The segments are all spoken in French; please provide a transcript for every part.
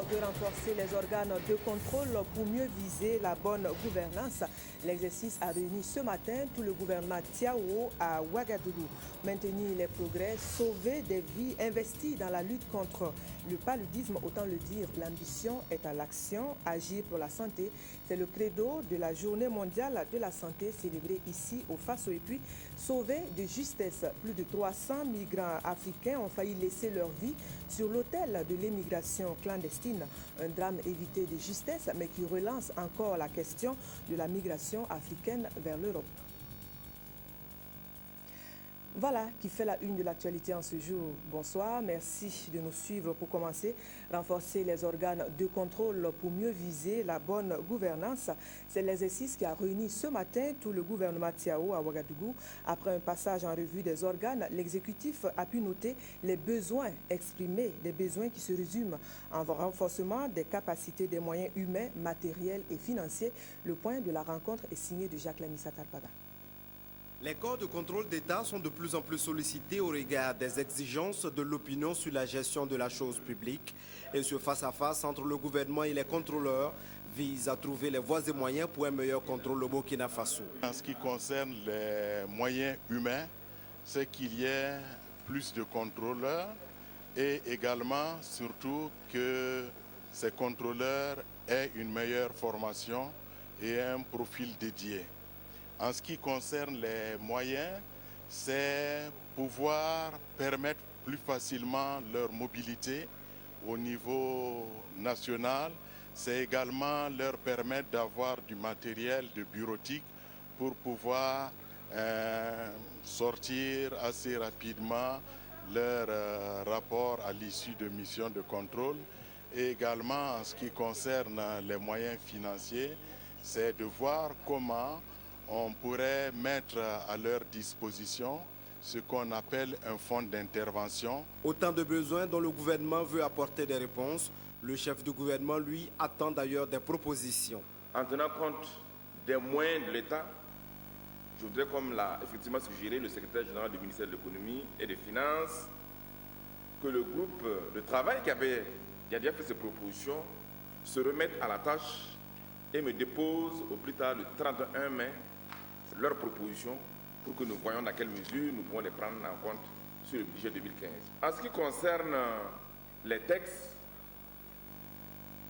de renforcer les organes de contrôle pour mieux viser la bonne gouvernance. L'exercice a réuni ce matin tout le gouvernement Tiao à Ouagadougou. Maintenir les progrès, sauver des vies, investir dans la lutte contre le paludisme, autant le dire, l'ambition est à l'action, agir pour la santé. C'est le credo de la Journée mondiale de la santé célébrée ici au Faso. Et puis, sauver de justesse. Plus de 300 migrants africains ont failli laisser leur vie sur l'autel de l'émigration clandestine. Un drame évité de justesse, mais qui relance encore la question de la migration africaine vers l'Europe. Voilà qui fait la une de l'actualité en ce jour. Bonsoir, merci de nous suivre pour commencer. Renforcer les organes de contrôle pour mieux viser la bonne gouvernance. C'est l'exercice qui a réuni ce matin tout le gouvernement Tiao à Ouagadougou. Après un passage en revue des organes, l'exécutif a pu noter les besoins exprimés, des besoins qui se résument en renforcement des capacités, des moyens humains, matériels et financiers. Le point de la rencontre est signé de Jacques Lamissa Tarpaga. Les corps de contrôle d'État sont de plus en plus sollicités au regard des exigences de l'opinion sur la gestion de la chose publique. Et ce face-à-face entre le gouvernement et les contrôleurs vise à trouver les voies et moyens pour un meilleur contrôle au Burkina Faso. En ce qui concerne les moyens humains, c'est qu'il y ait plus de contrôleurs et également, surtout, que ces contrôleurs aient une meilleure formation et un profil dédié. En ce qui concerne les moyens, c'est pouvoir permettre plus facilement leur mobilité au niveau national. C'est également leur permettre d'avoir du matériel de bureautique pour pouvoir sortir assez rapidement leur rapport à l'issue de missions de contrôle. Et également, en ce qui concerne les moyens financiers, c'est de voir comment on pourrait mettre à leur disposition ce qu'on appelle un fonds d'intervention. Autant de besoins dont le gouvernement veut apporter des réponses. Le chef du gouvernement, lui, attend d'ailleurs des propositions. En tenant compte des moyens de l'État, je voudrais, comme l'a effectivement suggéré le secrétaire général du ministère de l'Économie et des Finances, que le groupe de travail qui a déjà fait ces propositions se remette à la tâche et me dépose au plus tard le 31 mai leurs propositions pour que nous voyions dans quelle mesure nous pouvons les prendre en compte sur le budget 2015. En ce qui concerne les textes,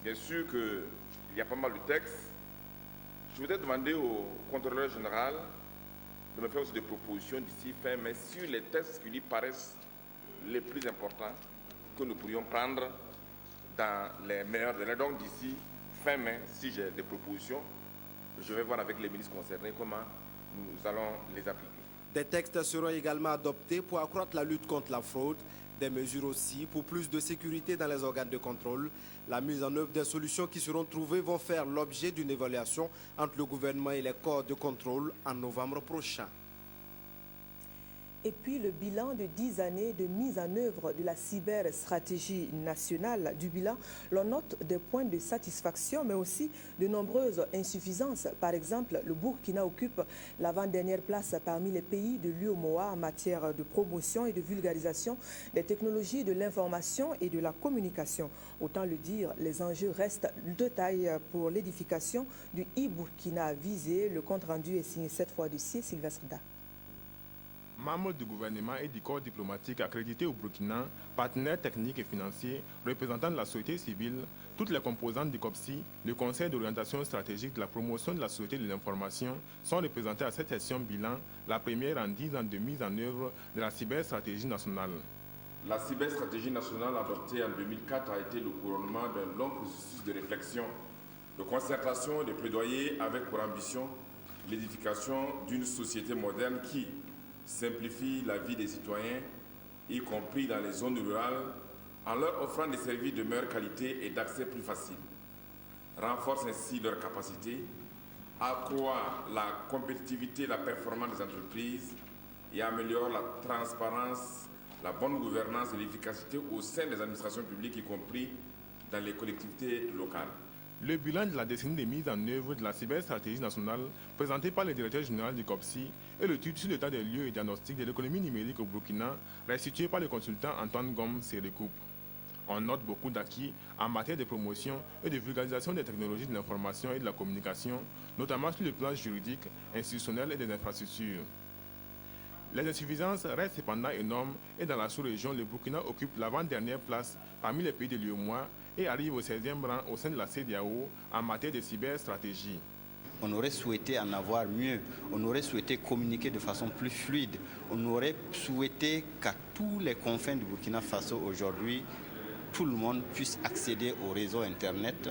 bien sûr qu'il y a pas mal de textes. Je voudrais demander au contrôleur général de me faire aussi des propositions d'ici fin mai sur les textes qui lui paraissent les plus importants que nous pourrions prendre dans les meilleurs délais. Donc d'ici fin mai, si j'ai des propositions, je vais voir avec les ministres concernés comment nous allons les appliquer. Des textes seront également adoptés pour accroître la lutte contre la fraude, des mesures aussi pour plus de sécurité dans les organes de contrôle. La mise en œuvre des solutions qui seront trouvées vont faire l'objet d'une évaluation entre le gouvernement et les corps de contrôle en novembre prochain. Et puis le bilan de 10 années de mise en œuvre de la cyberstratégie nationale. Du bilan, l'on note des points de satisfaction, mais aussi de nombreuses insuffisances. Par exemple, le Burkina occupe l'avant-dernière place parmi les pays de l'UEMOA en matière de promotion et de vulgarisation des technologies de l'information et de la communication. Autant le dire, les enjeux restent de taille pour l'édification du e-Burkina visé. Le compte-rendu est signé cette fois du CIE Sylvestre Da. Membres du gouvernement et du corps diplomatique accrédités au Burkina, partenaires techniques et financiers, représentants de la société civile, toutes les composantes du COPSI, le Conseil d'orientation stratégique de la promotion de la société de l'information sont représentés à cette session bilan, la première en 10 ans de mise en œuvre de la cyberstratégie nationale. La cyberstratégie nationale adoptée en 2004 a été le couronnement d'un long processus de réflexion, de concertation et de plaidoyer avec pour ambition l'édification d'une société moderne qui simplifie la vie des citoyens, y compris dans les zones rurales, en leur offrant des services de meilleure qualité et d'accès plus facile, renforce ainsi leurs capacités, accroît la compétitivité et la performance des entreprises et améliore la transparence, la bonne gouvernance et l'efficacité au sein des administrations publiques, y compris dans les collectivités locales. Le bilan de la décennie de mise en œuvre de la cyberstratégie nationale, présenté par le directeur général du COPSI, et le titre sur l'état des lieux et diagnostic de l'économie numérique au Burkina, restitué par le consultant Antoine Gomme, se recoupe. On note beaucoup d'acquis en matière de promotion et de vulgarisation des technologies de l'information et de la communication, notamment sur le plan juridique, institutionnel et des infrastructures. Les insuffisances restent cependant énormes et dans la sous-région, le Burkina occupe l'avant-dernière place parmi les pays de l'UEMOA et arrive au 16e rang au sein de la CEDEAO en matière de cyberstratégie. On aurait souhaité en avoir mieux, on aurait souhaité communiquer de façon plus fluide, on aurait souhaité qu'à tous les confins du Burkina Faso aujourd'hui, tout le monde puisse accéder au réseau Internet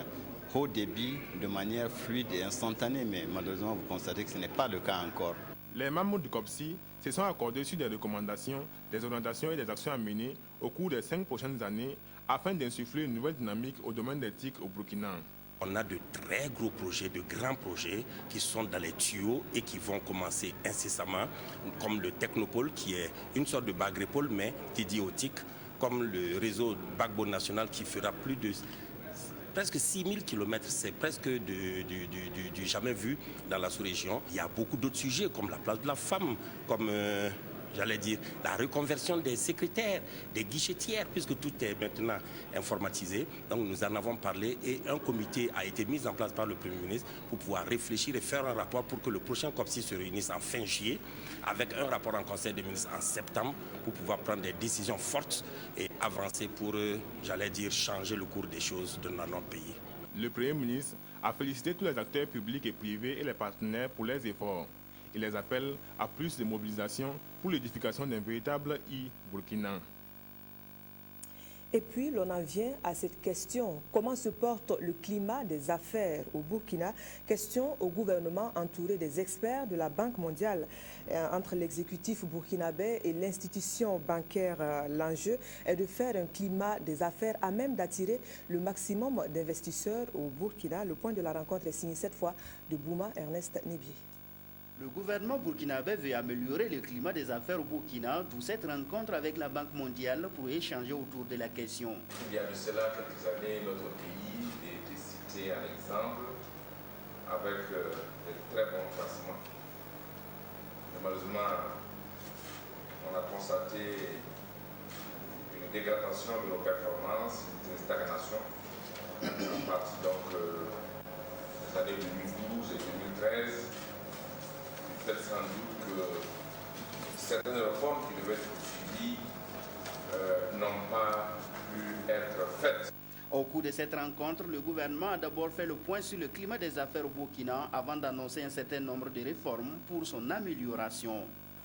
haut débit de manière fluide et instantanée, mais malheureusement vous constatez que ce n'est pas le cas encore. Les membres du COPSI se sont accordés sur des recommandations, des orientations et des actions à mener au cours des 5 prochaines années afin d'insuffler une nouvelle dynamique au domaine des TIC au Burkina. On a de très gros projets, de grands projets qui sont dans les tuyaux et qui vont commencer incessamment, comme le Technopole qui est une sorte de Bagrépole mais dédié au TIC, comme le réseau Backbone national qui fera plus de presque 6000 km, c'est presque du jamais vu dans la sous-région. Il y a beaucoup d'autres sujets comme la place de la femme, comme j'allais dire la reconversion des secrétaires, des guichetières, puisque tout est maintenant informatisé. Donc nous en avons parlé et un comité a été mis en place par le Premier ministre pour pouvoir réfléchir et faire un rapport pour que le prochain COPSI se réunisse en fin juillet avec un rapport en Conseil des ministres en septembre pour pouvoir prendre des décisions fortes et avancer pour, j'allais dire, changer le cours des choses dans notre pays. Le Premier ministre a félicité tous les acteurs publics et privés et les partenaires pour leurs efforts. Il les appelle à plus de mobilisation pour l'édification d'un véritable e-Burkina. Et puis, l'on en vient à cette question. Comment se porte le climat des affaires au Burkina? Question au gouvernement entouré des experts de la Banque mondiale. Entre l'exécutif burkinabé et l'institution bancaire, l'enjeu est de faire un climat des affaires à même d'attirer le maximum d'investisseurs au Burkina. Le point de la rencontre est signé cette fois de Bouma Ernest Nébié. Le gouvernement burkinabé veut améliorer le climat des affaires au Burkina, d'où cette rencontre avec la Banque mondiale pour échanger autour de la question. Il y a de cela quelques années, notre pays était cité en exemple avec de très bons classements. Mais malheureusement, on a constaté une dégradation de nos performances, une stagnation à partir donc des années 2012 et 2013. Peut-être sans doute que certaines réformes qui devaient être suivies n'ont pas pu être faites. Au cours de cette rencontre, le gouvernement a d'abord fait le point sur le climat des affaires au Burkina avant d'annoncer un certain nombre de réformes pour son amélioration.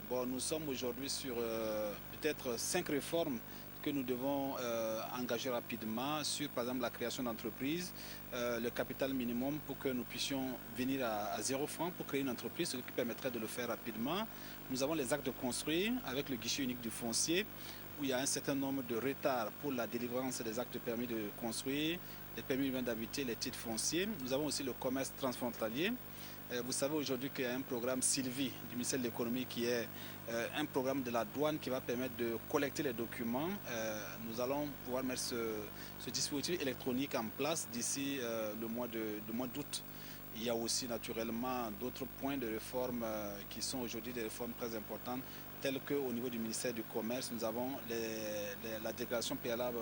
Bon, nous sommes aujourd'hui sur peut-être 5 réformes que nous devons engager rapidement sur, par exemple, la création d'entreprises, le capital minimum pour que nous puissions venir à 0 francs pour créer une entreprise, ce qui permettrait de le faire rapidement. Nous avons les actes de construire avec le guichet unique du foncier, où il y a un certain nombre de retards pour la délivrance des actes de permis de construire, les permis humains d'habiter, les titres fonciers. Nous avons aussi le commerce transfrontalier. Vous savez aujourd'hui qu'il y a un programme Sylvie du ministère de l'économie qui est un programme de la douane qui va permettre de collecter les documents. Nous allons pouvoir mettre ce dispositif électronique en place d'ici le mois d'août. Il y a aussi naturellement d'autres points de réforme qui sont aujourd'hui des réformes très importantes, telles qu'au niveau du ministère du Commerce, nous avons la déclaration préalable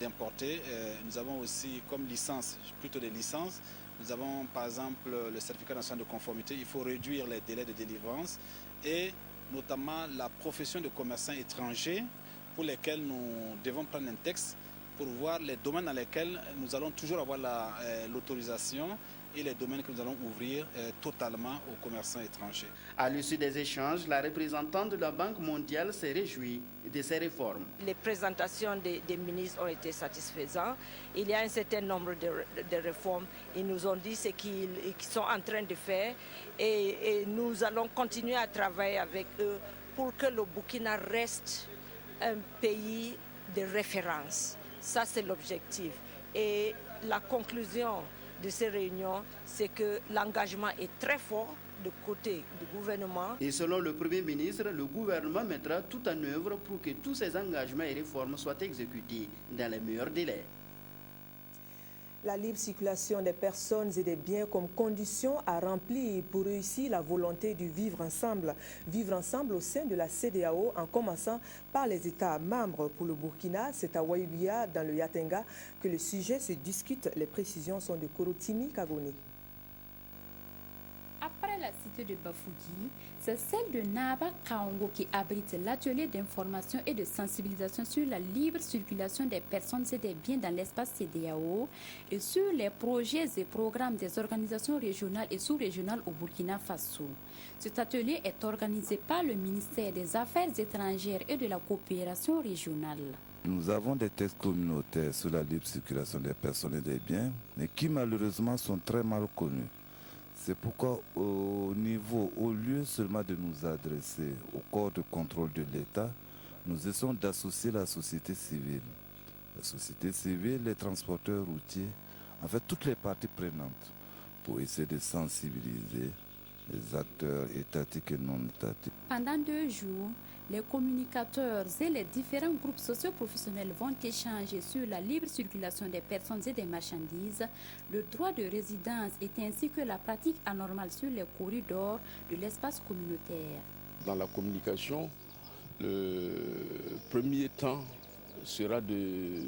d'importer. Nous avons aussi comme licence, plutôt des licences. Nous avons par exemple le certificat national de conformité. Il faut réduire les délais de délivrance et notamment la profession de commerçants étrangers pour lesquels nous devons prendre un texte pour voir les domaines dans lesquels nous allons toujours avoir l'autorisation et les domaines que nous allons ouvrir totalement aux commerçants étrangers. À l'issue des échanges, la représentante de la Banque mondiale s'est réjouie de ces réformes. Les présentations des ministres ont été satisfaisantes. Il y a un certain nombre de réformes. Ils nous ont dit ce qu'ils sont en train de faire et nous allons continuer à travailler avec eux pour que le Burkina reste un pays de référence. Ça, c'est l'objectif. Et la conclusion de ces réunions, c'est que l'engagement est très fort du côté du gouvernement. Et selon le Premier ministre, le gouvernement mettra tout en œuvre pour que tous ces engagements et réformes soient exécutés dans les meilleurs délais. La libre circulation des personnes et des biens comme condition à remplir pour réussir la volonté du vivre ensemble. Vivre ensemble au sein de la CEDEAO en commençant par les États membres. Pour le Burkina, c'est à Ouaïbia, dans le Yatenga, que le sujet se discute. Les précisions sont de Korotimi Kagone. Après la cité de Bafouki, c'est celle de Naba Kaongo qui abrite l'atelier d'information et de sensibilisation sur la libre circulation des personnes et des biens dans l'espace CEDEAO et sur les projets et programmes des organisations régionales et sous-régionales au Burkina Faso. Cet atelier est organisé par le ministère des Affaires étrangères et de la coopération régionale. Nous avons des textes communautaires sur la libre circulation des personnes et des biens, mais qui malheureusement sont très mal connus. C'est pourquoi au lieu seulement de nous adresser au corps de contrôle de l'État, nous essayons d'associer la société civile. La société civile, les transporteurs routiers, en fait toutes les parties prenantes, pour essayer de sensibiliser les acteurs étatiques et non étatiques. Pendant 2 jours, les communicateurs et les différents groupes socio-professionnels vont échanger sur la libre circulation des personnes et des marchandises, le droit de résidence et ainsi que la pratique anormale sur les corridors de l'espace communautaire. Dans la communication, le premier temps sera de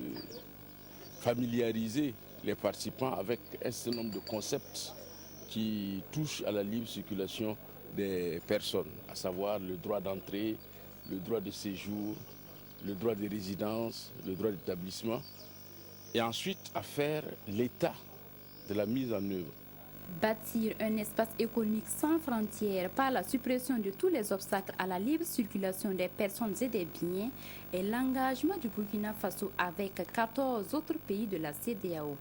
familiariser les participants avec un certain nombre de concepts qui touchent à la libre circulation des personnes, à savoir le droit d'entrée, le droit de séjour, le droit de résidence, le droit d'établissement, et ensuite à faire l'état de la mise en œuvre. Bâtir un espace économique sans frontières par la suppression de tous les obstacles à la libre circulation des personnes et des biens est l'engagement du Burkina Faso avec 14 autres pays de la CEDEAO.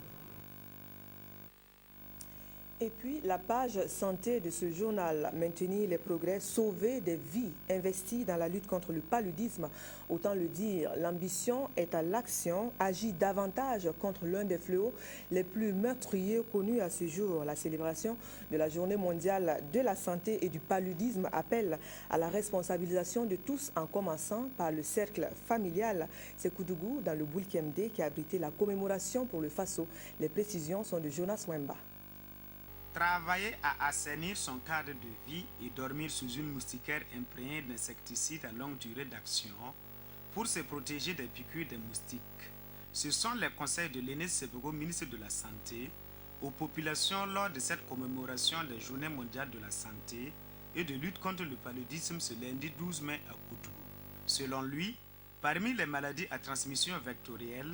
Et puis, la page santé de ce journal, maintenir les progrès, sauver des vies, investir dans la lutte contre le paludisme. Autant le dire, l'ambition est à l'action, agir davantage contre l'un des fléaux les plus meurtriers connus à ce jour. La célébration de la Journée mondiale de la santé et du paludisme appelle à la responsabilisation de tous, en commençant par le cercle familial. C'est Koudougou, dans le Boulkemde, qui a abrité la commémoration pour le Faso. Les précisions sont de Jonas Wemba. Travailler à assainir son cadre de vie et dormir sous une moustiquaire imprégnée d'insecticides à longue durée d'action pour se protéger des piqûres des moustiques. Ce sont les conseils de l'Aîné Sevego, ministre de la Santé, aux populations lors de cette commémoration des Journées mondiales de la santé et de lutte contre le paludisme ce lundi 12 mai à Koudougou. Selon lui, parmi les maladies à transmission vectorielle,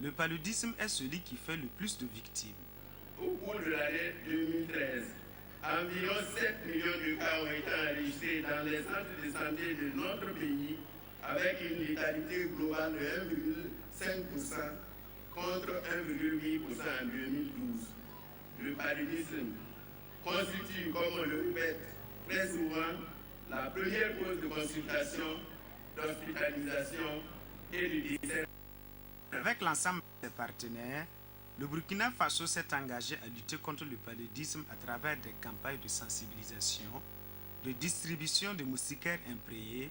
le paludisme est celui qui fait le plus de victimes. Au cours de l'année 2013, environ 7 millions de cas ont été enregistrés dans les centres de santé de notre pays, avec une létalité globale de 1,5% contre 1,8% en 2012. Le paludisme constitue, comme on le répète très souvent, la première cause de consultation, d'hospitalisation et de décès. Avec l'ensemble de ses partenaires, le Burkina Faso s'est engagé à lutter contre le paludisme à travers des campagnes de sensibilisation, de distribution de moustiquaires imprégnés,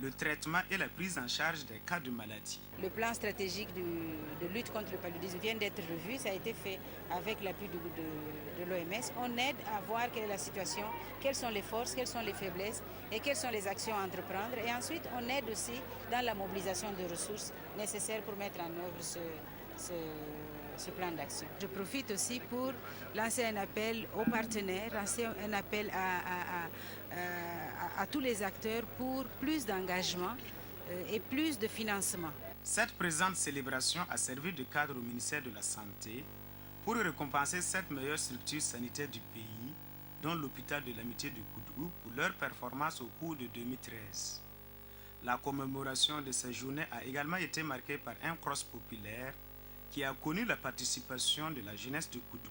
le traitement et la prise en charge des cas de maladie. Le plan stratégique de lutte contre le paludisme vient d'être revu. Ça a été fait avec l'appui de l'OMS. On aide à voir quelle est la situation, quelles sont les forces, quelles sont les faiblesses et quelles sont les actions à entreprendre. Et ensuite, on aide aussi dans la mobilisation de ressources nécessaires pour mettre en œuvre ce plan d'action. Je profite aussi pour lancer un appel aux partenaires, lancer un appel à tous les acteurs pour plus d'engagement et plus de financement. Cette présente célébration a servi de cadre au ministère de la Santé pour récompenser 7 meilleures structures sanitaires du pays, dont l'hôpital de l'Amitié de Koudougou, pour leur performance au cours de 2013. La commémoration de ces journées a également été marquée par un cross populaire qui a connu la participation de la jeunesse de Koudougou.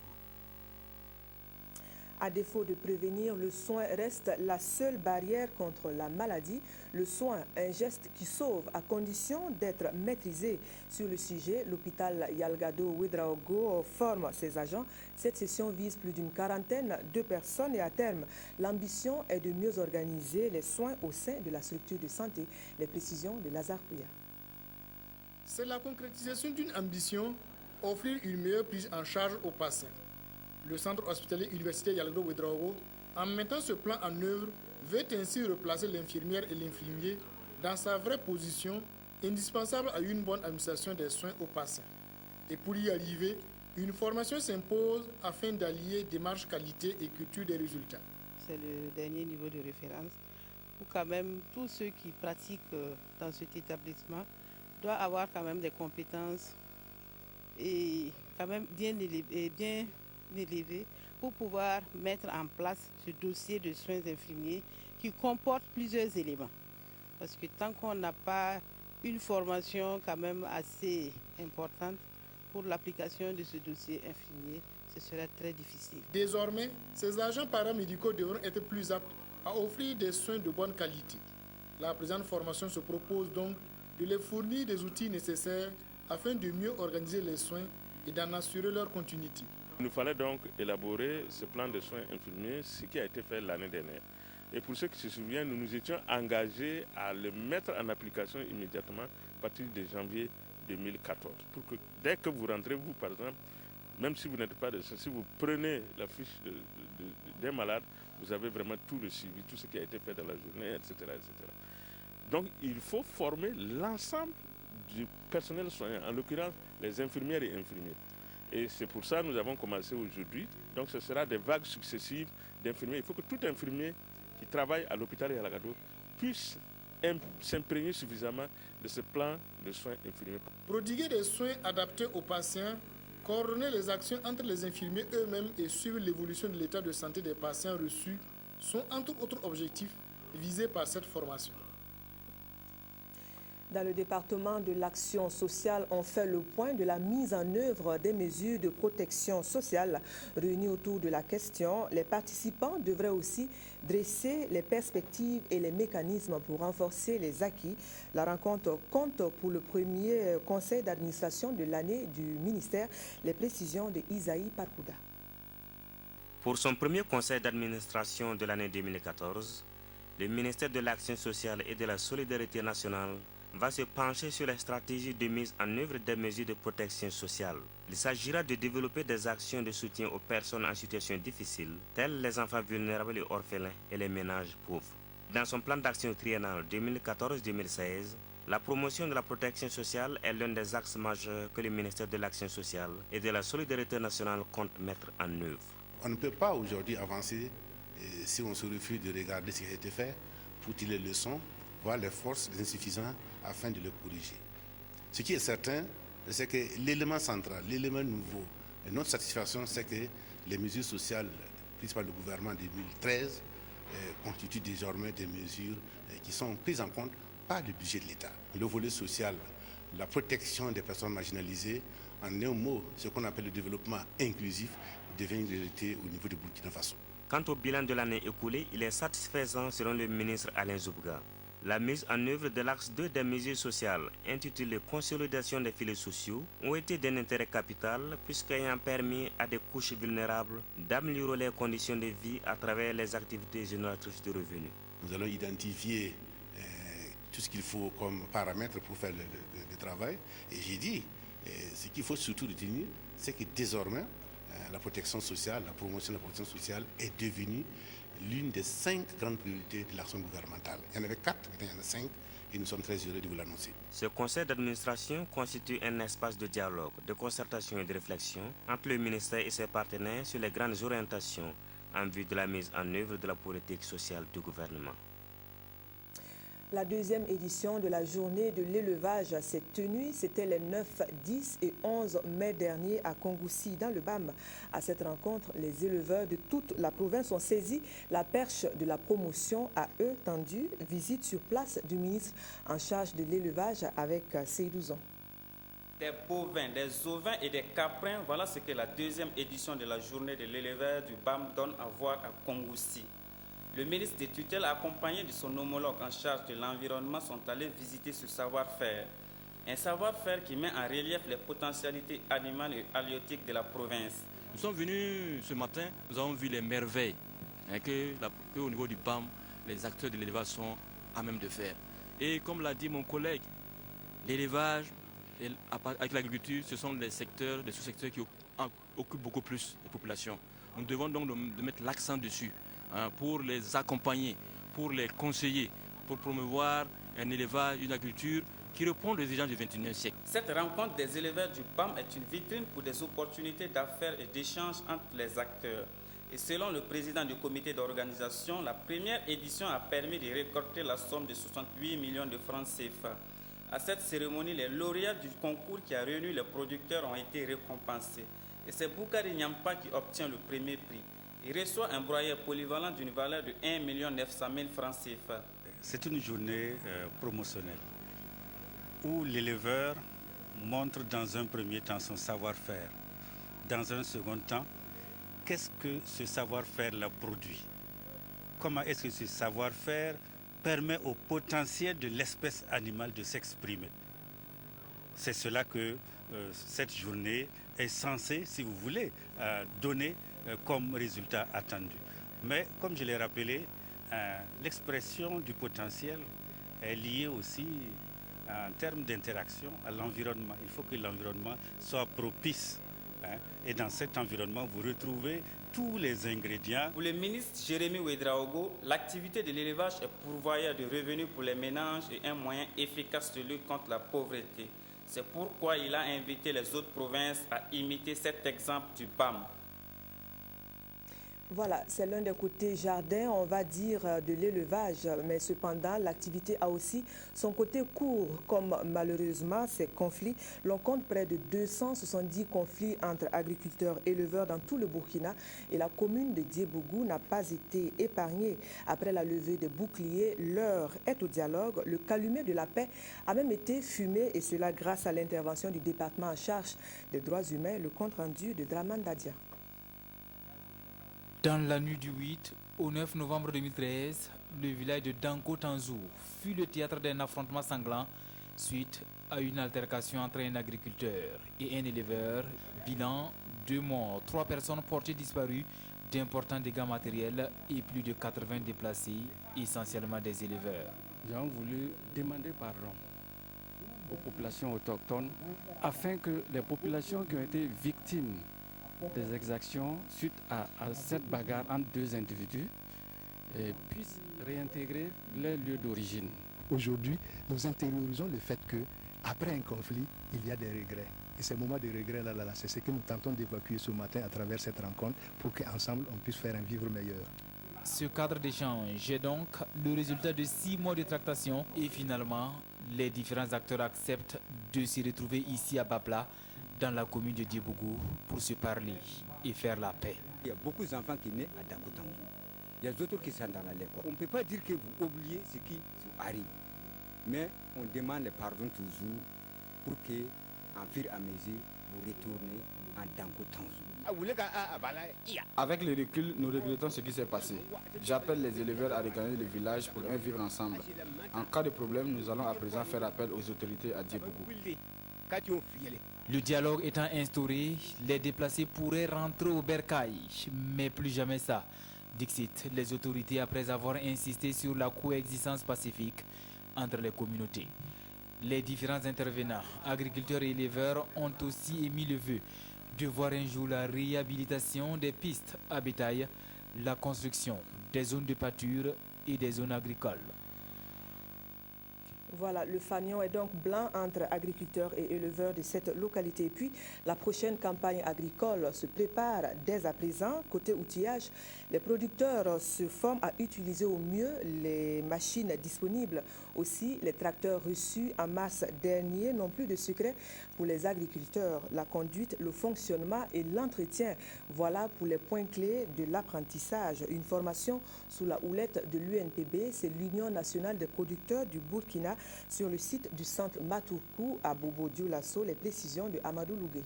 À défaut de prévenir, le soin reste la seule barrière contre la maladie. Le soin, un geste qui sauve à condition d'être maîtrisé. Sur le sujet, l'hôpital Yalgado Ouedraogo forme ses agents. Cette session vise plus d'une quarantaine de personnes et à terme, l'ambition est de mieux organiser les soins au sein de la structure de santé. Les précisions de Lazare Pouya. C'est la concrétisation d'une ambition offrir une meilleure prise en charge aux patients. Le centre hospitalier universitaire Yalagro Ouédraogo, en mettant ce plan en œuvre, veut ainsi replacer l'infirmière et l'infirmier dans sa vraie position, indispensable à une bonne administration des soins aux patients. Et pour y arriver, une formation s'impose afin d'allier démarche qualité et culture des résultats. C'est le dernier niveau de référence où quand même tous ceux qui pratiquent dans cet établissement doivent avoir quand même des compétences et quand même bien élevées pour pouvoir mettre en place ce dossier de soins infirmiers qui comporte plusieurs éléments. Parce que tant qu'on n'a pas une formation quand même assez importante pour l'application de ce dossier infirmier, ce sera très difficile. Désormais, ces agents paramédicaux devront être plus aptes à offrir des soins de bonne qualité. La présente formation se propose donc de les fournir des outils nécessaires afin de mieux organiser les soins et d'en assurer leur continuité. Il nous fallait donc élaborer ce plan de soins infirmiers, ce qui a été fait l'année dernière. Et pour ceux qui se souviennent, nous nous étions engagés à le mettre en application immédiatement à partir de janvier 2014. Pour que dès que vous rentrez, vous par exemple, même si vous n'êtes pas de ça, si vous prenez la fiche des malades, vous avez vraiment tout le suivi, tout ce qui a été fait dans la journée, etc., etc. Donc il faut former l'ensemble du personnel soignant, en l'occurrence les infirmières et infirmiers. Et c'est pour ça que nous avons commencé aujourd'hui. Donc ce sera des vagues successives d'infirmiers. Il faut que tout infirmier qui travaille à l'hôpital et à l'Agado puisse s'imprégner suffisamment de ce plan de soins infirmiers. Prodiguer des soins adaptés aux patients, coordonner les actions entre les infirmiers eux-mêmes et suivre l'évolution de l'état de santé des patients reçus sont entre autres objectifs visés par cette formation. Dans le département de l'action sociale, on fait le point de la mise en œuvre des mesures de protection sociale. Réunis autour de la question, les participants devraient aussi dresser les perspectives et les mécanismes pour renforcer les acquis. La rencontre compte pour le premier conseil d'administration de l'année du ministère. Les précisions de Isaïe Parkouda. Pour son premier conseil d'administration de l'année 2014, le ministère de l'Action sociale et de la solidarité nationale va se pencher sur les stratégies de mise en œuvre des mesures de protection sociale. Il s'agira de développer des actions de soutien aux personnes en situation difficile, telles les enfants vulnérables et orphelins et les ménages pauvres. Dans son plan d'action triennal 2014-2016, la promotion de la protection sociale est l'un des axes majeurs que le ministère de l'Action sociale et de la solidarité nationale compte mettre en œuvre. On ne peut pas aujourd'hui avancer si on se refuse de regarder ce qui a été fait pour tirer les leçons, voir les forces, les insuffisants, afin de le corriger. Ce qui est certain, c'est que l'élément central, l'élément nouveau, et notre satisfaction, c'est que les mesures sociales prises par le gouvernement en 2013 constituent désormais des mesures qui sont prises en compte par le budget de l'État. Le volet social, la protection des personnes marginalisées, en un mot, ce qu'on appelle le développement inclusif, devient une réalité au niveau du Burkina Faso. Quant au bilan de l'année écoulée, il est satisfaisant selon le ministre Alain Zoubga. La mise en œuvre de l'axe 2 des mesures sociales, intitulée « Consolidation des filets sociaux », ont été d'un intérêt capital puisqu'ayant permis à des couches vulnérables d'améliorer les conditions de vie à travers les activités génératrices de revenus. Nous allons identifier tout ce qu'il faut comme paramètres pour faire le travail. Et j'ai dit, ce qu'il faut surtout retenir, c'est que désormais, la protection sociale, la promotion de la protection sociale est devenue l'une des 5 grandes priorités de l'action gouvernementale. Il y en avait 4, maintenant il y en a 5 et nous sommes très heureux de vous l'annoncer. Ce conseil d'administration constitue un espace de dialogue, de concertation et de réflexion entre le ministère et ses partenaires sur les grandes orientations en vue de la mise en œuvre de la politique sociale du gouvernement. La deuxième édition de la journée de l'élevage s'est tenue. C'était les 9, 10 et 11 mai dernier à Kongoussi, dans le BAM. À cette rencontre, les éleveurs de toute la province ont saisi la perche de la promotion à eux tendue. Visite sur place du ministre en charge de l'élevage avec Seydou. Des bovins, des ovins et des caprins, voilà ce que la deuxième édition de la journée de l'éleveur du BAM donne à voir à Kongoussi. Le ministre des tutelles, accompagné de son homologue en charge de l'environnement, sont allés visiter ce savoir-faire. Un savoir-faire qui met en relief les potentialités animales et halieutiques de la province. Nous sommes venus ce matin, nous avons vu les merveilles qu'au niveau du BAM, les acteurs de l'élevage sont à même de faire. Et comme l'a dit mon collègue, l'élevage Et avec l'agriculture, ce sont des secteurs, des sous-secteurs qui occupent beaucoup plus de population. Nous devons donc de mettre l'accent dessus pour les accompagner, pour les conseiller, pour promouvoir un élevage, une agriculture qui répond aux exigences du XXIe siècle. Cette rencontre des éleveurs du PAM est une vitrine pour des opportunités d'affaires et d'échanges entre les acteurs. Et selon le président du comité d'organisation, la première édition a permis de récolter la somme de 68 millions de francs CFA. À cette cérémonie, les lauréats du concours qui a réuni les producteurs ont été récompensés. Et c'est Boukari Nyampa qui obtient le premier prix. Il reçoit un broyeur polyvalent d'une valeur de 1 900 000 francs CFA. C'est une journée promotionnelle où l'éleveur montre dans un premier temps son savoir-faire. Dans un second temps, qu'est-ce que ce savoir-faire la produit? Comment est-ce que ce savoir-faire permet au potentiel de l'espèce animale de s'exprimer? C'est cela que cette journée est censée, si vous voulez, donner comme résultat attendu. Mais comme je l'ai rappelé, l'expression du potentiel est liée aussi en termes d'interaction à l'environnement. Il faut que l'environnement soit propice. Et dans cet environnement, vous retrouvez tous les ingrédients. Pour le ministre Jérémy Ouédraogo, l'activité de l'élevage est pourvoyeur de revenus pour les ménages et un moyen efficace de lutte contre la pauvreté. C'est pourquoi il a invité les autres provinces à imiter cet exemple du PAM. Voilà, c'est l'un des côtés jardin, on va dire, de l'élevage. Mais cependant, l'activité a aussi son côté court, comme malheureusement ces conflits. L'on compte près de 270 conflits entre agriculteurs et éleveurs dans tout le Burkina. Et la commune de Diebougou n'a pas été épargnée. Après la levée des boucliers, l'heure est au dialogue. Le calumet de la paix a même été fumé, et cela grâce à l'intervention du département en charge des droits humains. Le compte rendu de Draman Dadia. Dans la nuit du 8 au 9 novembre 2013, le village de Danko Tanzou fut le théâtre d'un affrontement sanglant suite à une altercation entre un agriculteur et un éleveur. Bilan, 2 morts, 3 personnes portées disparues, d'importants dégâts matériels et plus de 80 déplacés, essentiellement des éleveurs. Nous avons voulu demander pardon aux populations autochtones afin que les populations qui ont été victimes des exactions suite à cette bagarre entre 2 individus puissent réintégrer les lieux d'origine. Aujourd'hui, nous intériorisons le fait qu'après un conflit, il y a des regrets. Et ces moments de regrets, c'est ce que nous tentons d'évacuer ce matin à travers cette rencontre pour qu'ensemble, on puisse faire un vivre meilleur. Ce cadre d'échange est donc le résultat de 6 mois de tractation et finalement, les différents acteurs acceptent de se retrouver ici à Bapla, dans la commune de Diebougou, pour se parler et faire la paix. Il y a beaucoup d'enfants qui naissent à Danko Tanzou. Il y a d'autres qui sont dans l'école. On ne peut pas dire que vous oubliez ce qui arrive. Mais on demande le pardon toujours pour que, en fur et à mesure, vous retournez en Danko Tanzou. Avec le recul, nous regrettons ce qui s'est passé. J'appelle les éleveurs à regagner le village pour un vivre ensemble. En cas de problème, nous allons à présent faire appel aux autorités à Diebougou. Le dialogue étant instauré, les déplacés pourraient rentrer au bercail, mais plus jamais ça. Dixit, les autorités après avoir insisté sur la coexistence pacifique entre les communautés. Les différents intervenants, agriculteurs et éleveurs, ont aussi émis le vœu de voir un jour la réhabilitation des pistes à bétail, la construction des zones de pâture et des zones agricoles. Voilà, le fanion est donc blanc entre agriculteurs et éleveurs de cette localité. Et puis, la prochaine campagne agricole se prépare dès à présent. Côté outillage, les producteurs se forment à utiliser au mieux les machines disponibles. Aussi, les tracteurs reçus en mars dernier n'ont plus de secret pour les agriculteurs. La conduite, le fonctionnement et l'entretien, voilà pour les points clés de l'apprentissage. Une formation sous la houlette de l'UNPB, c'est l'Union nationale des producteurs du Burkina, sur le site du centre Matoukou à Bobo-Dioulasso. Les précisions de Amadou Lougué.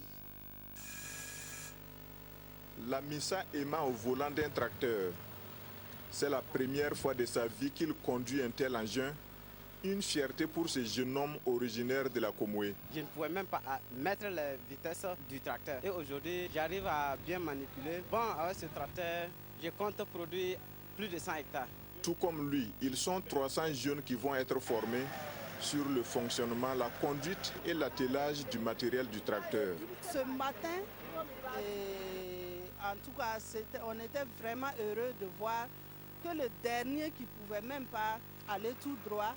La Missa aimant au volant d'un tracteur. C'est la première fois de sa vie qu'il conduit un tel engin. Une fierté pour ce jeune homme originaire de la Komoué. Je ne pouvais même pas mettre la vitesse du tracteur. Et aujourd'hui, j'arrive à bien manipuler. Bon, avec ce tracteur, je compte produire plus de 100 hectares. Tout comme lui, ils sont 300 jeunes qui vont être formés sur le fonctionnement, la conduite et l'attelage du matériel du tracteur. Ce matin, en tout cas, on était vraiment heureux de voir que le dernier qui ne pouvait même pas aller tout droit,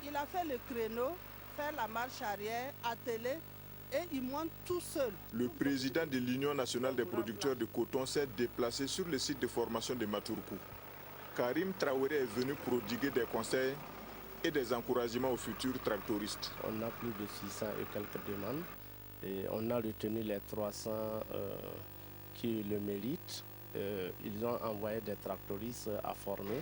il a fait le créneau, fait la marche arrière, attelé, et il monte tout seul. Le président de l'Union nationale des producteurs de coton s'est déplacé sur le site de formation de Matourkou. Karim Traoré est venu prodiguer des conseils et des encouragements aux futurs tractoristes. On a plus de 600 et quelques demandes et on a retenu les 300 qui le méritent. Ils ont envoyé des tractoristes à former.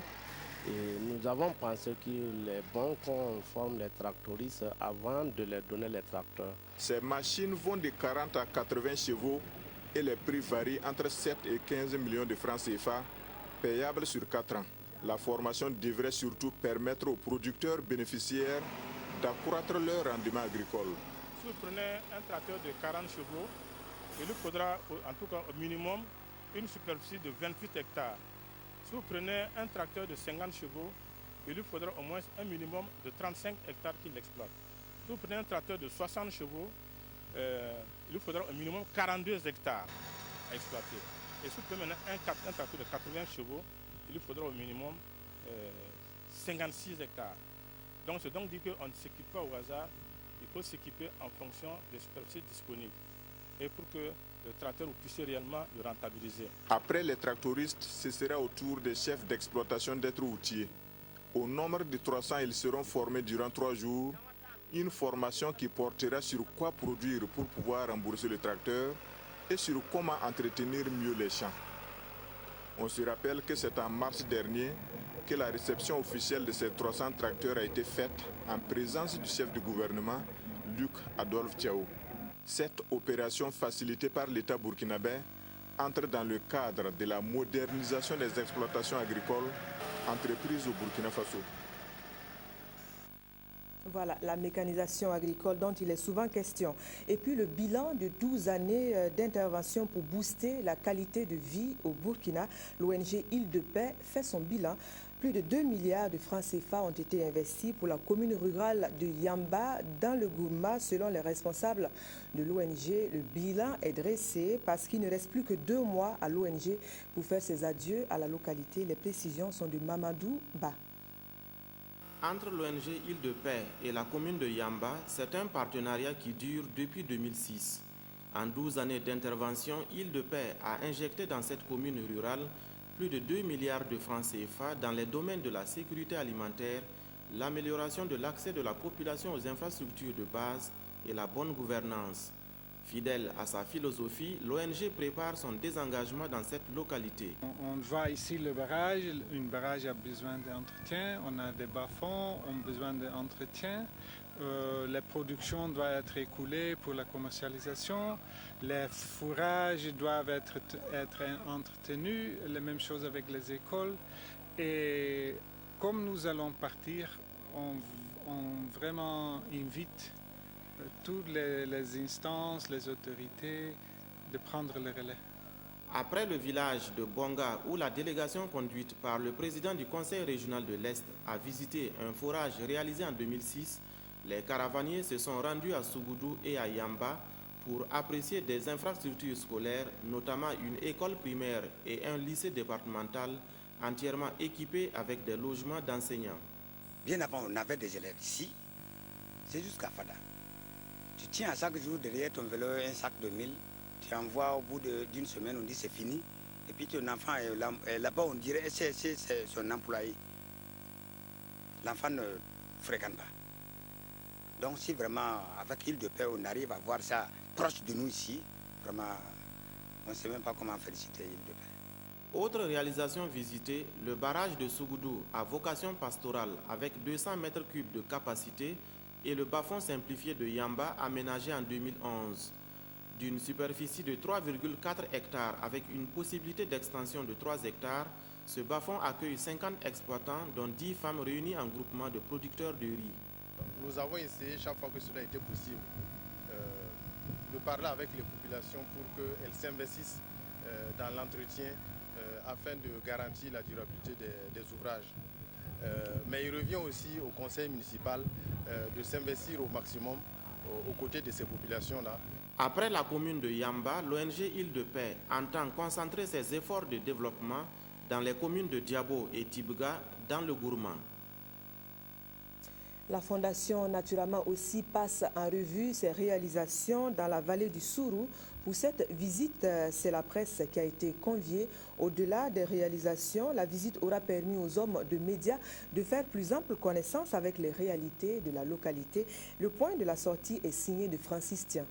Et nous avons pensé qu'il est bon qu'on forme les tractoristes avant de leur donner les tracteurs. Ces machines vont de 40 à 80 chevaux et les prix varient entre 7 et 15 millions de francs CFA, payables sur 4 ans. La formation devrait surtout permettre aux producteurs bénéficiaires d'accroître leur rendement agricole. Si vous prenez un tracteur de 40 chevaux, il lui faudra en tout cas au minimum une superficie de 28 hectares. Si vous prenez un tracteur de 50 chevaux, il lui faudra au moins un minimum de 35 hectares qu'il exploite. Si vous prenez un tracteur de 60 chevaux, il lui faudra au minimum 42 hectares à exploiter. Et si vous prenez un tracteur de 80 chevaux, il lui faudra au minimum 56 hectares. Donc c'est donc dit qu'on ne s'équipe pas au hasard, il faut s'équiper en fonction des superficies disponibles. Et pour que le tracteur, vous puissiez réellement le rentabiliser. Après les tractoristes, ce sera au tour des chefs d'exploitation d'être outillés. Au nombre de 300, ils seront formés durant 3 jours. Une formation qui portera sur quoi produire pour pouvoir rembourser le tracteur et sur comment entretenir mieux les champs. On se rappelle que c'est en mars dernier que la réception officielle de ces 300 tracteurs a été faite en présence du chef du gouvernement, Luc Adolphe Thiaw. Cette opération facilitée par l'État burkinabé entre dans le cadre de la modernisation des exploitations agricoles entreprises au Burkina Faso. Voilà, la mécanisation agricole dont il est souvent question. Et puis le bilan de 12 années d'intervention pour booster la qualité de vie au Burkina. L'ONG Île de Paix fait son bilan. Plus de 2 milliards de francs CFA ont été investis pour la commune rurale de Yamba dans le Gourma. Selon les responsables de l'ONG, le bilan est dressé parce qu'il ne reste plus que 2 mois à l'ONG pour faire ses adieux à la localité. Les précisions sont de Mamadou Ba. Entre l'ONG Île de Paix et la commune de Yamba, c'est un partenariat qui dure depuis 2006. En 12 années d'intervention, Île de Paix a injecté dans cette commune rurale plus de 2 milliards de francs CFA dans les domaines de la sécurité alimentaire, l'amélioration de l'accès de la population aux infrastructures de base et la bonne gouvernance. Fidèle à sa philosophie, l'ONG prépare son désengagement dans cette localité. On voit ici le barrage. Un barrage a besoin d'entretien. On a des bas-fonds, on a besoin d'entretien. La production doit être écoulée pour la commercialisation. Les fourrages doivent être entretenus. La même chose avec les écoles. Et comme nous allons partir, on vraiment invite toutes les instances, les autorités de prendre le relais. Après le village de Bonga, où la délégation conduite par le président du Conseil régional de l'Est a visité un forage réalisé en 2006, les caravaniers se sont rendus à Sougoudou et à Yamba pour apprécier des infrastructures scolaires, notamment une école primaire et un lycée départemental entièrement équipés avec des logements d'enseignants. Bien avant, on avait des élèves ici, c'est jusqu'à Fada. Tu tiens à chaque jour derrière ton vélo un sac de 1000, tu envoies au bout d'une semaine, on dit c'est fini, et puis ton enfant est là-bas, on dirait c'est son employé. L'enfant ne fréquente pas. Donc si vraiment, avec Île de Paix, on arrive à voir ça proche de nous ici, vraiment, on ne sait même pas comment féliciter Île de Paix. Autre réalisation visitée, le barrage de Sougoudou à vocation pastorale avec 200 mètres cubes de capacité et le bas-fond simplifié de Yamba aménagé en 2011. D'une superficie de 3,4 hectares avec une possibilité d'extension de 3 hectares, ce bas-fond accueille 50 exploitants dont 10 femmes réunies en groupement de producteurs de riz. Nous avons essayé chaque fois que cela était possible de parler avec les populations pour qu'elles s'investissent dans l'entretien afin de garantir la durabilité des ouvrages. Mais il revient aussi au conseil municipal de s'investir au maximum aux côtés de ces populations-là. Après la commune de Yamba, l'ONG Île de Paix entend concentrer ses efforts de développement dans les communes de Diabo et Tibga dans le Gourmand. La Fondation Naturama aussi passe en revue ses réalisations dans la vallée du Sourou. Pour cette visite, c'est la presse qui a été conviée. Au-delà des réalisations, la visite aura permis aux hommes de médias de faire plus ample connaissance avec les réalités de la localité. Le point de la sortie est signé de Francis Tian.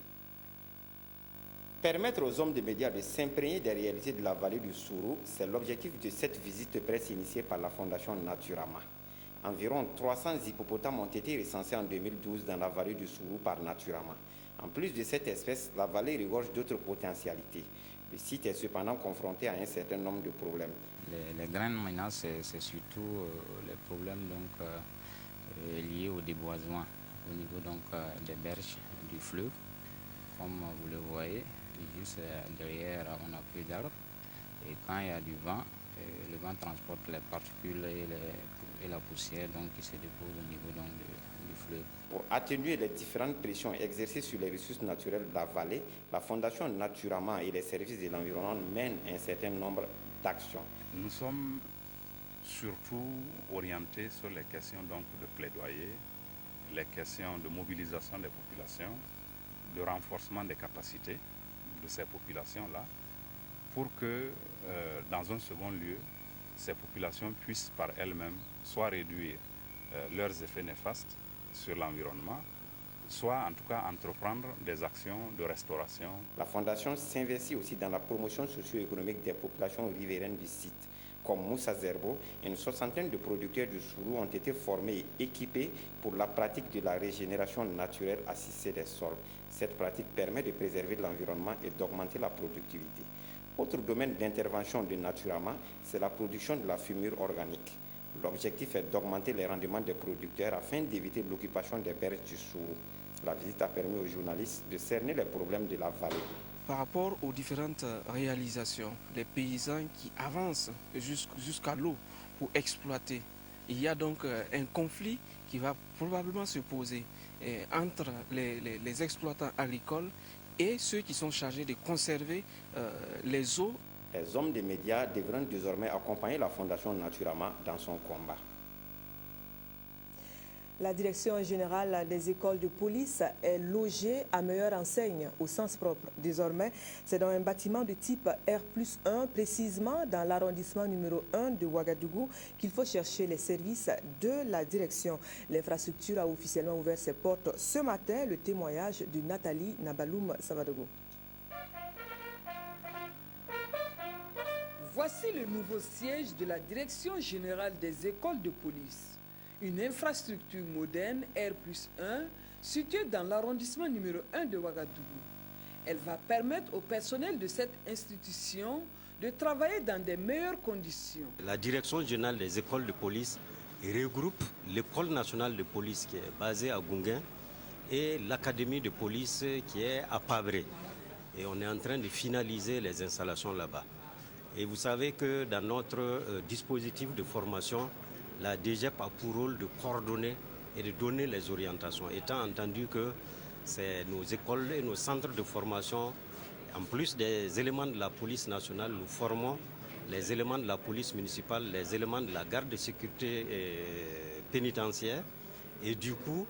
Permettre aux hommes de médias de s'imprégner des réalités de la vallée du Sourou, c'est l'objectif de cette visite de presse initiée par la Fondation Naturama. Environ 300 hippopotames ont été recensés en 2012 dans la vallée du Sourou par Naturama. En plus de cette espèce, la vallée regorge d'autres potentialités. Le site est cependant confronté à un certain nombre de problèmes. Les grandes menaces, c'est surtout les problèmes liés au déboisement au niveau des berges du fleuve. Comme vous le voyez, juste derrière, on a plus d'arbres. Et quand il y a du vent, le vent transporte les particules et la poussière qui se dépose au niveau du fleuve. Pour atténuer les différentes pressions exercées sur les ressources naturelles de la vallée, la Fondation Naturama et les services de l'environnement mènent un certain nombre d'actions. Nous sommes surtout orientés sur les questions de plaidoyer, les questions de mobilisation des populations, de renforcement des capacités de ces populations-là, pour que, dans un second lieu, ces populations puissent par elles-mêmes soit réduire leurs effets néfastes sur l'environnement, soit en tout cas entreprendre des actions de restauration. La Fondation s'investit aussi dans la promotion socio-économique des populations riveraines du site. Comme Moussa Zerbo, une soixantaine de producteurs du Sourou ont été formés et équipés pour la pratique de la régénération naturelle assistée des sols. Cette pratique permet de préserver l'environnement et d'augmenter la productivité. Autre domaine d'intervention de Naturama, c'est la production de la fumure organique. L'objectif est d'augmenter les rendements des producteurs afin d'éviter l'occupation des berges du Sourou. La visite a permis aux journalistes de cerner les problèmes de la vallée. Par rapport aux différentes réalisations, les paysans qui avancent jusqu'à l'eau pour exploiter, il y a donc un conflit qui va probablement se poser entre les exploitants agricoles et ceux qui sont chargés de conserver les eaux. Les hommes des médias devront désormais accompagner la Fondation Naturama dans son combat. La direction générale des écoles de police est logée à meilleure enseigne au sens propre. Désormais, c'est dans un bâtiment de type R+1, précisément dans l'arrondissement numéro 1 de Ouagadougou, qu'il faut chercher les services de la direction. L'infrastructure a officiellement ouvert ses portes ce matin. Le témoignage de Nathalie Nabaloum Savadogo. Voici le nouveau siège de la direction générale des écoles de police. Une infrastructure moderne R+1 située dans l'arrondissement numéro 1 de Ouagadougou. Elle va permettre au personnel de cette institution de travailler dans de meilleures conditions. La direction générale des écoles de police regroupe l'école nationale de police qui est basée à Gounguin et l'académie de police qui est à Pabré. Et on est en train de finaliser les installations là-bas. Et vous savez que dans notre dispositif de formation, la DGEP a pour rôle de coordonner et de donner les orientations, étant entendu que c'est nos écoles et nos centres de formation, en plus des éléments de la police nationale, nous formons les éléments de la police municipale, les éléments de la garde de sécurité pénitentiaire. Et du coup,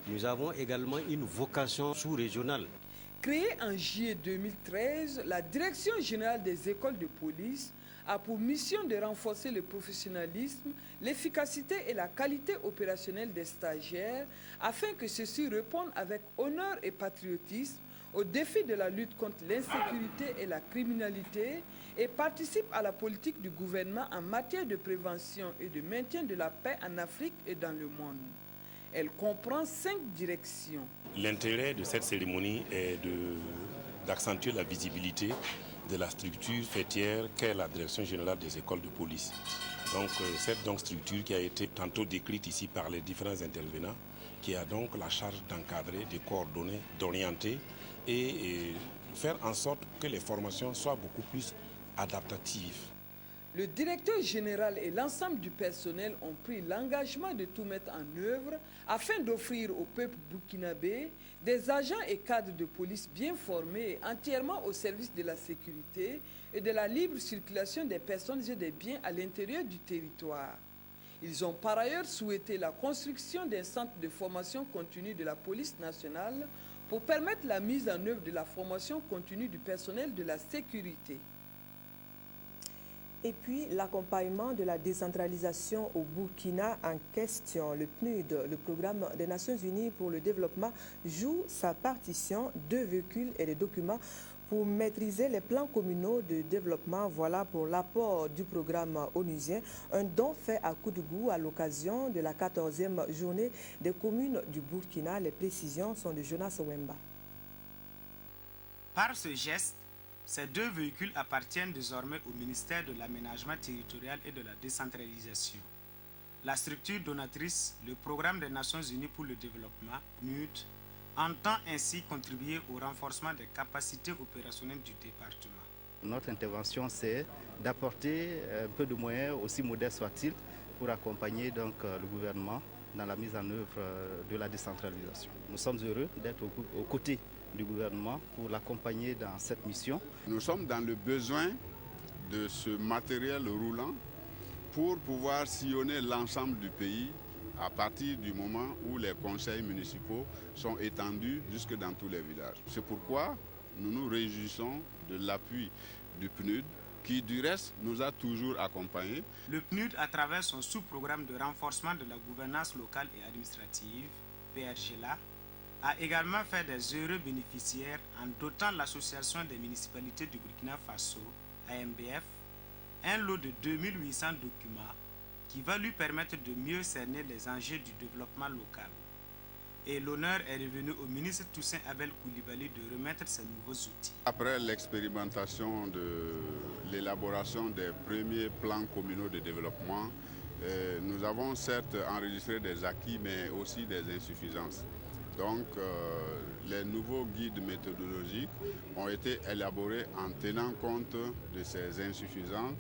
nous avons également une vocation sous-régionale. Créée en juillet 2013, la Direction générale des écoles de police a pour mission de renforcer le professionnalisme, l'efficacité et la qualité opérationnelle des stagiaires afin que ceux-ci répondent avec honneur et patriotisme aux défis de la lutte contre l'insécurité et la criminalité et participent à la politique du gouvernement en matière de prévention et de maintien de la paix en Afrique et dans le monde. Elle comprend 5 directions. L'intérêt de cette cérémonie est d'accentuer la visibilité de la structure fêtière qu'est la Direction générale des écoles de police. Donc cette structure qui a été tantôt décrite ici par les différents intervenants, qui a donc la charge d'encadrer, de coordonner, d'orienter et faire en sorte que les formations soient beaucoup plus adaptatives. Le directeur général et l'ensemble du personnel ont pris l'engagement de tout mettre en œuvre afin d'offrir au peuple burkinabé des agents et cadres de police bien formés et entièrement au service de la sécurité et de la libre circulation des personnes et des biens à l'intérieur du territoire. Ils ont par ailleurs souhaité la construction d'un centre de formation continue de la police nationale pour permettre la mise en œuvre de la formation continue du personnel de la sécurité. Et puis, l'accompagnement de la décentralisation au Burkina en question. Le PNUD, le Programme des Nations Unies pour le développement, joue sa partition, 2 véhicules et des documents pour maîtriser les plans communaux de développement. Voilà pour l'apport du programme onusien, un don fait à Koudougou à l'occasion de la 14e journée des communes du Burkina. Les précisions sont de Jonas Wemba. Par ce geste, ces 2 véhicules appartiennent désormais au ministère de l'Aménagement territorial et de la décentralisation. La structure donatrice, le Programme des Nations Unies pour le développement, PNUD, entend ainsi contribuer au renforcement des capacités opérationnelles du département. Notre intervention, c'est d'apporter un peu de moyens, aussi modestes soit-il, pour accompagner donc, le gouvernement dans la mise en œuvre de la décentralisation. Nous sommes heureux d'être aux côtés du gouvernement pour l'accompagner dans cette mission. Nous sommes dans le besoin de ce matériel roulant pour pouvoir sillonner l'ensemble du pays à partir du moment où les conseils municipaux sont étendus jusque dans tous les villages. C'est pourquoi nous nous réjouissons de l'appui du PNUD qui du reste nous a toujours accompagnés. Le PNUD, à travers son sous-programme de renforcement de la gouvernance locale et administrative, PRGLA, a également fait des heureux bénéficiaires en dotant l'Association des municipalités du Burkina Faso, AMBF, un lot de 2800 documents qui va lui permettre de mieux cerner les enjeux du développement local. Et l'honneur est revenu au ministre Toussaint Abel Coulibaly de remettre ces nouveaux outils. Après l'expérimentation de l'élaboration des premiers plans communaux de développement, nous avons certes enregistré des acquis mais aussi des insuffisances. Donc, les nouveaux guides méthodologiques ont été élaborés en tenant compte de ces insuffisances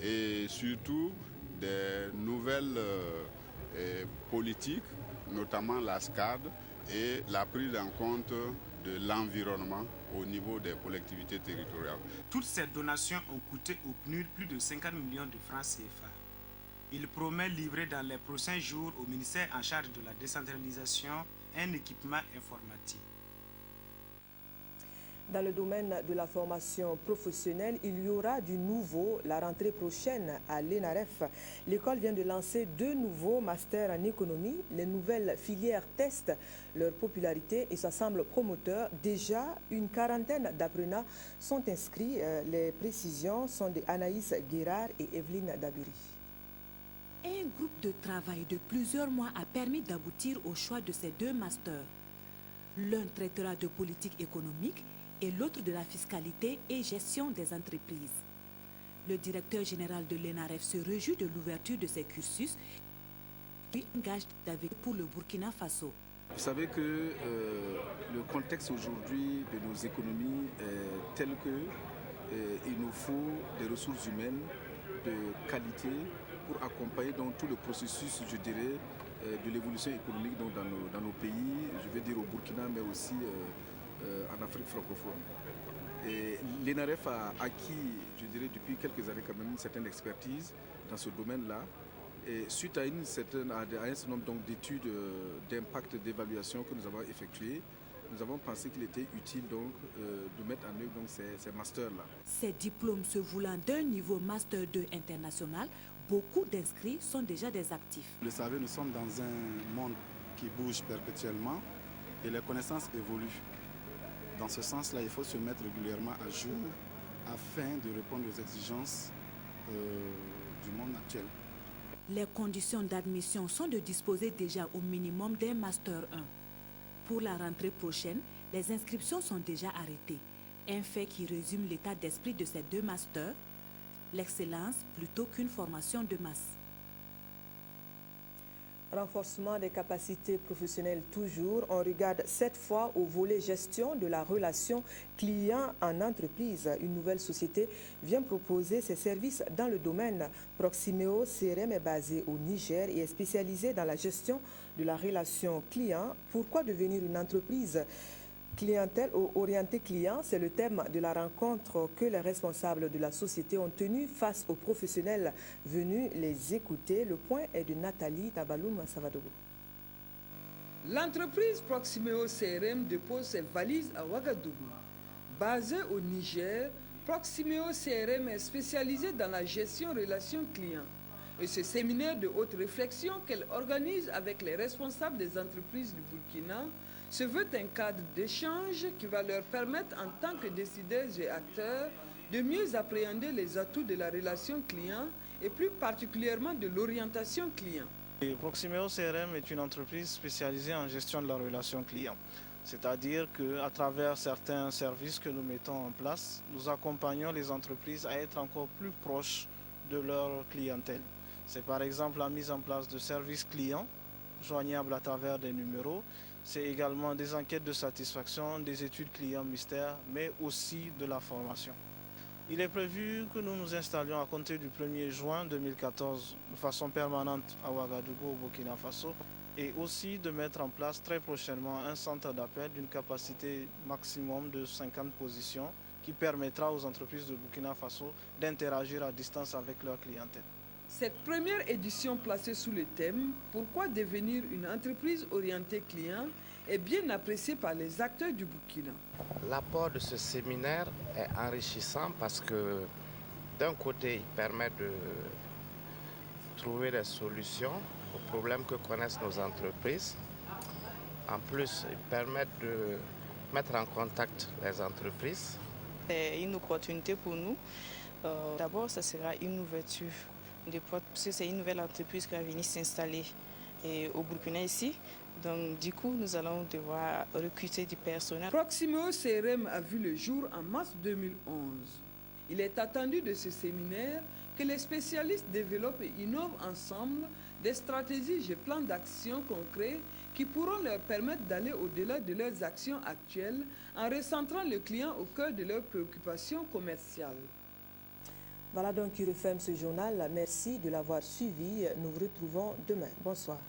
et surtout des nouvelles politiques, notamment la SCAD et la prise en compte de l'environnement au niveau des collectivités territoriales. Toutes ces donations ont coûté au PNUD plus de 50 millions de francs CFA. Il promet livrer dans les prochains jours au ministère en charge de la décentralisation un équipement informatique. Dans le domaine de la formation professionnelle, il y aura du nouveau la rentrée prochaine à l'ENAREF. L'école vient de lancer 2 nouveaux masters en économie. Les nouvelles filières testent leur popularité et ça semble prometteur. Déjà, une quarantaine d'apprenants sont inscrits. Les précisions sont de Anaïs Guérard et Evelyne Dabiri. Un groupe de travail de plusieurs mois a permis d'aboutir au choix de ces 2 masters. L'un traitera de politique économique et l'autre de la fiscalité et gestion des entreprises. Le directeur général de l'ENAREF se réjouit de l'ouverture de ces cursus et engage d'avenir pour le Burkina Faso. Vous savez que le contexte aujourd'hui de nos économies est tel qu'il nous faut des ressources humaines de qualité pour accompagner donc tout le processus, je dirais, de l'évolution économique donc dans nos pays, je vais dire au Burkina, mais aussi en Afrique francophone. L'ENAREF a acquis, je dirais, depuis quelques années quand même une certaine expertise dans ce domaine-là. Et suite à un certain nombre d'études d'impact, d'évaluation que nous avons effectuées, nous avons pensé qu'il était utile donc, de mettre en œuvre donc, ces masters-là. Ces diplômes se voulant d'un niveau Master 2 international, beaucoup d'inscrits sont déjà des actifs. Vous le savez, nous sommes dans un monde qui bouge perpétuellement et les connaissances évoluent. Dans ce sens-là, il faut se mettre régulièrement à jour afin de répondre aux exigences du monde actuel. Les conditions d'admission sont de disposer déjà au minimum d'un Master 1. Pour la rentrée prochaine, les inscriptions sont déjà arrêtées. Un fait qui résume l'état d'esprit de ces 2 masters, l'excellence plutôt qu'une formation de masse. Renforcement des capacités professionnelles toujours. On regarde cette fois au volet gestion de la relation client en entreprise. Une nouvelle société vient proposer ses services dans le domaine. Proximeo CRM est basé au Niger et est spécialisé dans la gestion de la relation client. Pourquoi devenir une entreprise clientèle ou orientée client? C'est le thème de la rencontre que les responsables de la société ont tenue face aux professionnels venus les écouter. Le point est de Nathalie Tabaloum Savadogo. L'entreprise Proximeo CRM dépose ses valises à Ouagadougou. Basée au Niger, Proximeo CRM est spécialisée dans la gestion relation client. Et ce séminaire de haute réflexion qu'elle organise avec les responsables des entreprises du Burkina se veut un cadre d'échange qui va leur permettre, en tant que décideurs et acteurs, de mieux appréhender les atouts de la relation client et plus particulièrement de l'orientation client. Proximeo CRM est une entreprise spécialisée en gestion de la relation client. C'est-à-dire qu'à travers certains services que nous mettons en place, nous accompagnons les entreprises à être encore plus proches de leur clientèle. C'est par exemple la mise en place de services clients joignables à travers des numéros. C'est également des enquêtes de satisfaction, des études clients mystères, mais aussi de la formation. Il est prévu que nous nous installions à compter du 1er juin 2014 de façon permanente à Ouagadougou, au Burkina Faso, et aussi de mettre en place très prochainement un centre d'appel d'une capacité maximum de 50 positions qui permettra aux entreprises de Burkina Faso d'interagir à distance avec leur clientèle. Cette première édition placée sous le thème « Pourquoi devenir une entreprise orientée client ?» est bien appréciée par les acteurs du Burkina. L'apport de ce séminaire est enrichissant parce que d'un côté, il permet de trouver des solutions aux problèmes que connaissent nos entreprises. En plus, il permet de mettre en contact les entreprises. C'est une opportunité pour nous. D'abord, ça sera une ouverture de portes, parce que c'est une nouvelle entreprise qui va venir s'installer au Burkina ici. Donc, du coup, nous allons devoir recruter du personnel. Proximeo CRM a vu le jour en mars 2011. Il est attendu de ce séminaire que les spécialistes développent et innovent ensemble des stratégies et plans d'action concrets qui pourront leur permettre d'aller au-delà de leurs actions actuelles en recentrant le client au cœur de leurs préoccupations commerciales. Voilà donc qui referme ce journal. Merci de l'avoir suivi. Nous vous retrouvons demain. Bonsoir.